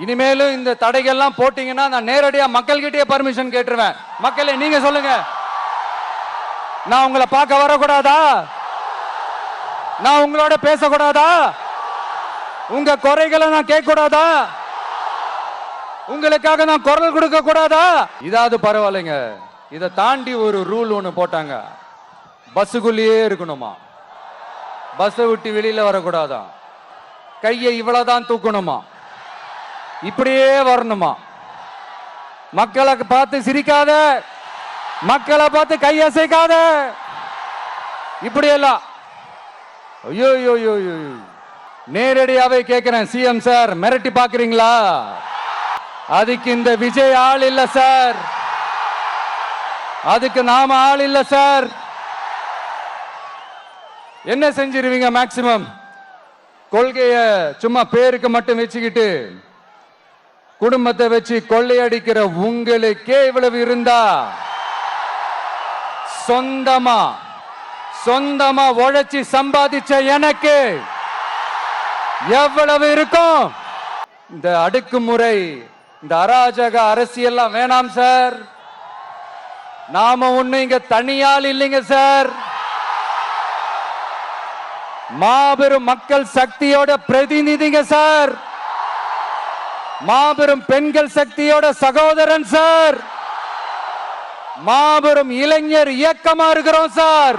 இனிமேலும் இந்த தடைகள்லாம் போட்டீங்கன்னா நான் நேரடியா மக்கள்கிட்டயே பர்மிஷன் கேட்டுருவேன். மக்களே நீங்க சொல்லுங்க, நான் உங்களை பார்க்க வரக்கூடாதா? நான் உங்களோட பேசக்கூடாதா? உங்க குறைகளை நான் கேட்க கூடாதா? உங்களுக்காக நான் குரல் கொடுக்க கூடாதா? இதாவது பரவாயில்லைங்க. இதை தாண்டி ஒரு ரூல் ஒன்று போட்டாங்க. பஸ்ஸுக்குள்ளேயே இருக்கணுமா, பஸ்ஸை விட்டு வெளியில வரக்கூடாதா, கையை இவ்வளவுதான் தூக்கணுமா, இப்படியே வரணுமா, மக்களை பார்த்து சிரிக்காத, மக்களை பார்த்து கையசைக்காத, இப்படியெல்லாம். ஐயோ நேரடியாவே கேட்கிறேன், சிஎம் சார் மிரட்டி பாக்குறீங்களா? அதுக்கு இந்த விஜய் ஆள் இல்ல சார், அதுக்கு நாம ஆள் இல்ல சார். என்ன செஞ்சிருவீங்க? மேக்சிமம் கொள்கைய சும்மா பேருக்கு மட்டும் வச்சுக்கிட்டு குடும்பத்தை வச்சு கொள்ளையடிக்கிற உங்களுக்கே இவ்வளவு இருந்தா, சொந்தமா உழைச்சி சம்பாதிச்ச எனக்கு எவ்வளவு இருக்கும்? இந்த அடுக்குமுறை, இந்த அராஜக அரசியல்லாம் வேணாம் சார். நாம ஒண்ணு இங்க தனியால் இல்லைங்க சார், மாபெரும் மக்கள் சக்தியோட பிரதிநிதிங்க சார், மாபெரும் பெண்கள் சக்தியோட சகோதரன் சார், மாபெரும் இளைஞர் இயக்கமா இருக்கிறோம் சார்.